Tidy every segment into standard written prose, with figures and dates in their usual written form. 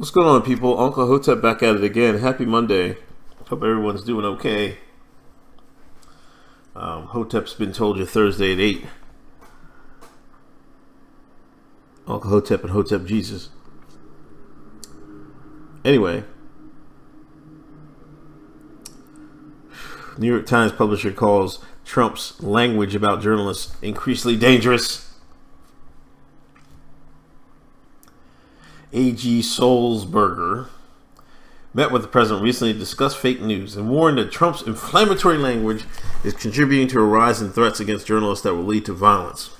What's going on, people? Uncle Hotep back at it again. Happy Monday. Hope everyone's doing okay. Hotep's been told you Thursday at 8. Uncle Hotep and Hotep Jesus. Anyway, New York Times publisher calls Trump's language about journalists increasingly dangerous. A.G. Sulzberger met with the president recently to discuss fake news and warned that Trump's inflammatory language is contributing to a rise in threats against journalists that will lead to violence.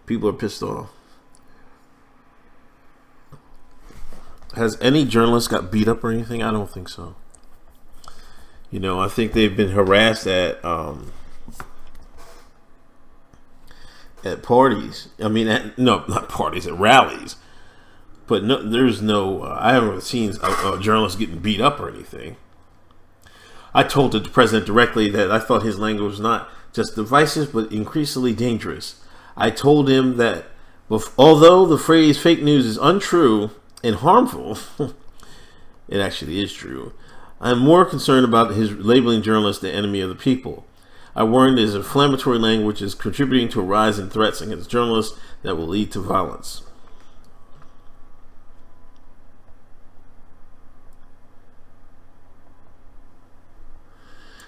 People are pissed off. Has any journalist got beat up or anything? I don't think so. You know, I think they've been harassed at parties. I mean, no, not parties, at rallies. But no, there's no, I haven't seen a journalist getting beat up or anything. I told the president directly that I thought his language was not just divisive, but increasingly dangerous. I told him that although the phrase fake news is untrue and harmful, it actually is true. I'm more concerned about his labeling journalists the enemy of the people. I warned his inflammatory language is contributing to a rise in threats against journalists that will lead to violence.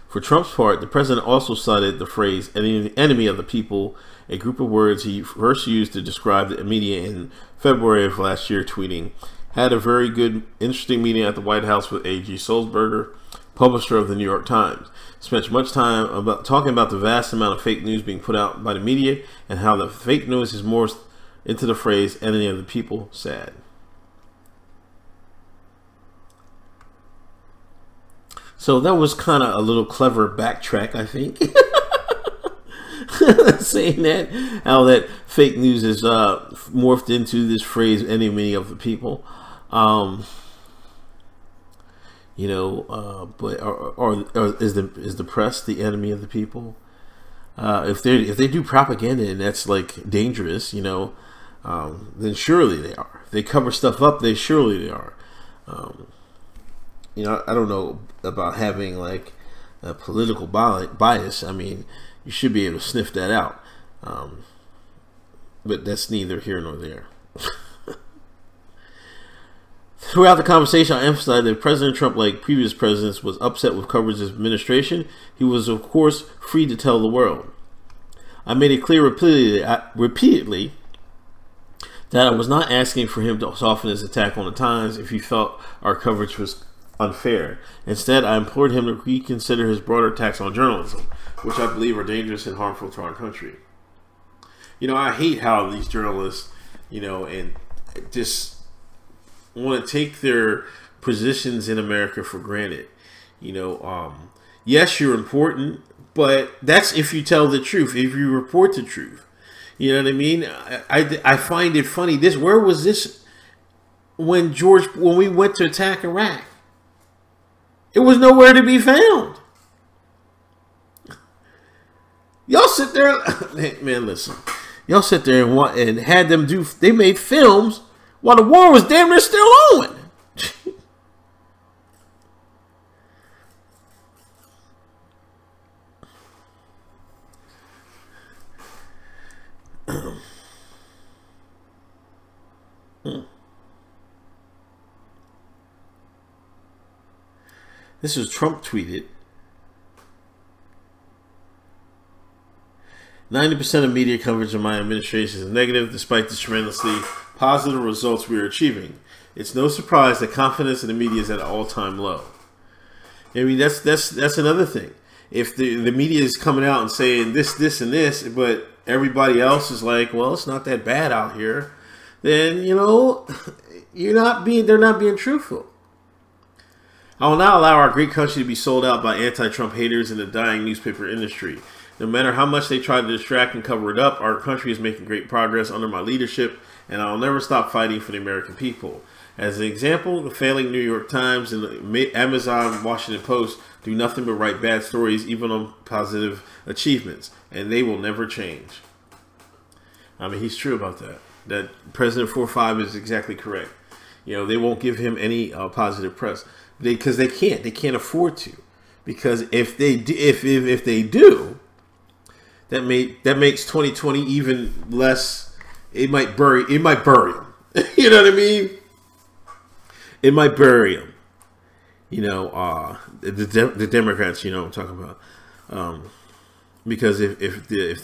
For Trump's part, the president also cited the phrase enemy of the people, a group of words he first used to describe the media in February of last year, tweeting, "Had a very good, interesting meeting at the White House with A.G. Sulzberger, publisher of the New York Times. Spent much time talking about the vast amount of fake news being put out by the media and how the fake news is morphed into the phrase enemy of the people, sad." So that was kind of a little clever backtrack, I think. Saying that, how that fake news is morphed into this phrase enemy of the people. You know, but or is the press the enemy of the people? If they do propaganda and that's like dangerous, you know, then surely they are. If they cover stuff up, surely they are. You know, I don't know about having like a political bias. I mean, you should be able to sniff that out. But that's neither here nor there. Throughout the conversation, I emphasized that President Trump, like previous presidents, was upset with coverage of his administration. He was, of course, free to tell the world. I made it clear repeatedly that I was not asking for him to soften his attack on the Times if he felt our coverage was unfair. Instead, I implored him to reconsider his broader attacks on journalism, which I believe are dangerous and harmful to our country. You know, I hate how these journalists, you know, and just want to take their positions in America for granted. You know, yes, you're important, but that's if you tell the truth, if you report the truth. You know what I mean? I find it funny. Where was this when we went to attack Iraq? It was nowhere to be found. Y'all sit there, man. Listen, y'all sit there and had them do. They made films while the war was damn near still on. This is Trump tweeted. 90% of media coverage of my administration is negative, despite the tremendously positive results we are achieving. It's no surprise that confidence in the media is at an all-time low. I mean, that's another thing. If the media is coming out and saying this, and this, but everybody else is like, well, it's not that bad out here, then, you know, they're not being truthful. I will not allow our great country to be sold out by anti-Trump haters in the dying newspaper industry. No matter how much they try to distract and cover it up, our country is making great progress under my leadership, and I will never stop fighting for the American people. As an example, the failing New York Times and the Amazon Washington Post do nothing but write bad stories, even on positive achievements, and they will never change. I mean, he's true about that. That President 4-5 is exactly correct. You know, they won't give him any positive press because they can't afford to, because if they do, if they do, that makes 2020 even less. It might bury him. You know what I mean? It might bury him. You know, the Democrats. You know what I'm talking about. Because if the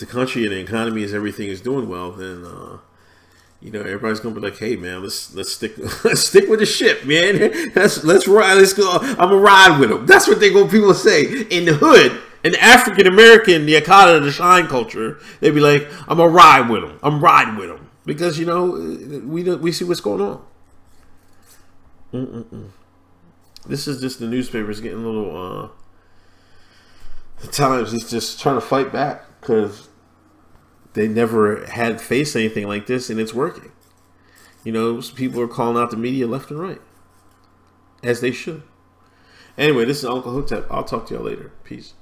country and the economy is everything is doing well, then you know, everybody's gonna be like, hey man, let's stick with the ship, man. Let's ride. Let's go. I'm gonna ride with them. That's what people say in the hood. In the African American, the Akata, the shine culture, they'd be like, I'm gonna ride with them. I'm riding with them because, you know, we see what's going on. This is just the newspapers getting a little. The Times is just trying to fight back because they never had faced anything like this, and it's working. You know, people are calling out the media left and right, as they should. Anyway, this is Uncle Hotep. I'll talk to y'all later. Peace.